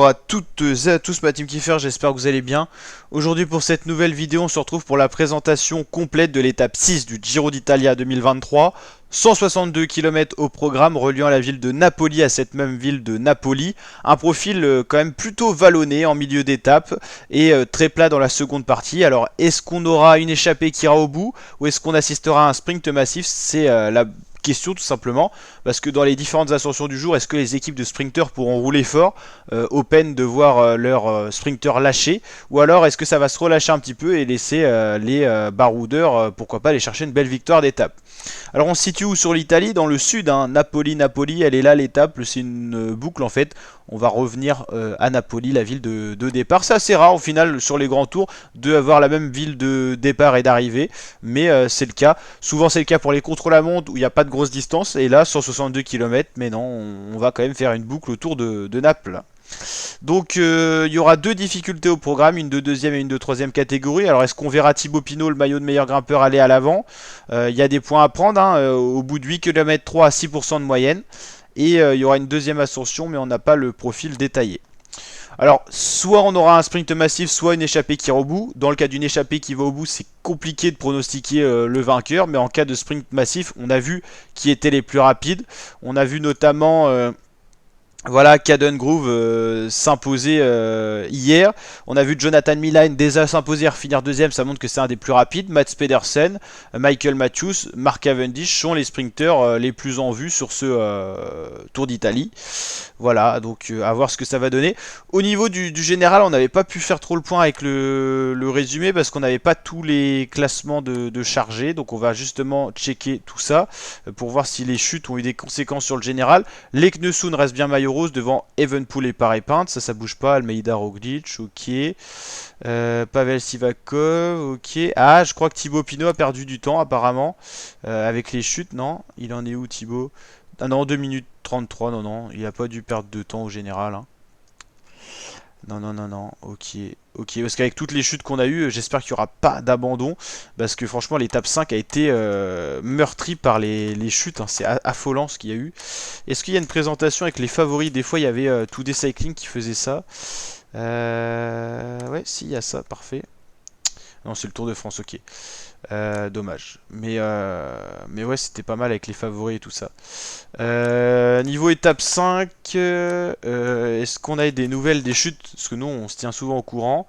Bonjour à toutes et à tous, ma team Kiffer, j'espère que vous allez bien. Aujourd'hui pour cette nouvelle vidéo, on se retrouve pour la présentation complète de l'étape 6 du Giro d'Italia 2023. 162 km au programme reliant la ville de Napoli à cette même ville de Napoli. Un profil quand même plutôt vallonné en milieu d'étape et très plat dans la seconde partie. Alors est-ce qu'on aura une échappée qui ira au bout ou est-ce qu'on assistera à un sprint massif? C'est la question tout simplement, parce que dans les différentes ascensions du jour, est-ce que les équipes de sprinters pourront rouler fort au peine de voir leurs sprinters lâcher, ou alors est-ce que ça va se relâcher un petit peu et laisser les baroudeurs, pourquoi pas aller chercher une belle victoire d'étape. Alors on se situe où sur l'Italie? Dans le sud, hein, Napoli, elle est là l'étape, c'est une boucle en fait. On va revenir à Napoli, la ville de départ. C'est assez rare au final sur les grands tours de avoir la même ville de départ et d'arrivée, mais c'est le cas. Souvent c'est le cas pour les contre-la-montre où il n'y a pas de grosse distance, et là 162 km, mais non, on va quand même faire une boucle autour de Naples. Donc il y aura deux difficultés au programme, une de deuxième et une de troisième catégorie. Alors est-ce qu'on verra Thibaut Pinot, le maillot de meilleur grimpeur, aller à l'avant? Il y a des points à prendre, hein, au bout de 8 km 3 à 6% de moyenne. Et il y aura une deuxième ascension, mais on n'a pas le profil détaillé. Alors, soit on aura un sprint massif, soit une échappée qui ira au bout. Dans le cas d'une échappée qui va au bout, c'est compliqué de pronostiquer le vainqueur. Mais en cas de sprint massif, on a vu qui étaient les plus rapides. On a vu notamment... voilà, Caden Groove s'imposer hier. On a vu Jonathan Milan déjà s'imposer, finir deuxième, ça montre que c'est un des plus rapides. Mats Pedersen, Michael Matthews, Mark Cavendish sont les sprinters les plus en vue sur ce Tour d'Italie. Voilà, donc à voir ce que ça va donner. Au niveau du général, on n'avait pas pu faire trop le point avec le résumé parce qu'on n'avait pas tous les classements de chargés. Donc on va justement checker tout ça pour voir si les chutes ont eu des conséquences sur le général. Leknesund reste bien maillot rose devant Evenepoel et Paré-Pinte, ça bouge pas. Almeida Roglic, ok. Pavel Sivakov, ok. Ah, je crois que Thibaut Pinot a perdu du temps apparemment avec les chutes, non? Il en est où Thibaut? Ah non, 2 minutes 33, non, il a pas dû perdre de temps au général, hein. Non, ok. Ok, parce qu'avec toutes les chutes qu'on a eues, j'espère qu'il n'y aura pas d'abandon. Parce que franchement, l'étape 5 a été meurtrie par les chutes, hein. C'est affolant ce qu'il y a eu. Est-ce qu'il y a une présentation avec les favoris? Des fois, il y avait Today Cycling qui faisait ça. Ouais, si, il y a ça, parfait. Non, c'est le Tour de France, ok. Dommage. Mais ouais, c'était pas mal avec les favoris et tout ça. Niveau étape 5, est-ce qu'on a des nouvelles des chutes? Parce que nous, on se tient souvent au courant.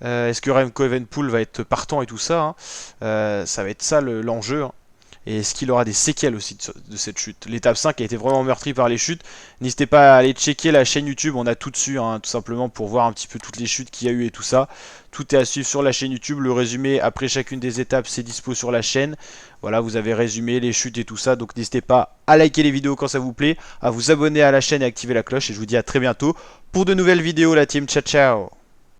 Est-ce que Remco Evenepoel va être partant et tout ça, hein? Ça va être ça l'enjeu, hein. Et est-ce qu'il aura des séquelles aussi de cette chute? L'étape 5 a été vraiment meurtrie par les chutes. N'hésitez pas à aller checker la chaîne YouTube, on a tout dessus, hein, tout simplement pour voir un petit peu toutes les chutes qu'il y a eu et tout ça. Tout est à suivre sur la chaîne YouTube, le résumé après chacune des étapes c'est dispo sur la chaîne. Voilà, vous avez résumé les chutes et tout ça, donc n'hésitez pas à liker les vidéos quand ça vous plaît, à vous abonner à la chaîne et activer la cloche, et je vous dis à très bientôt pour de nouvelles vidéos la team, ciao ciao.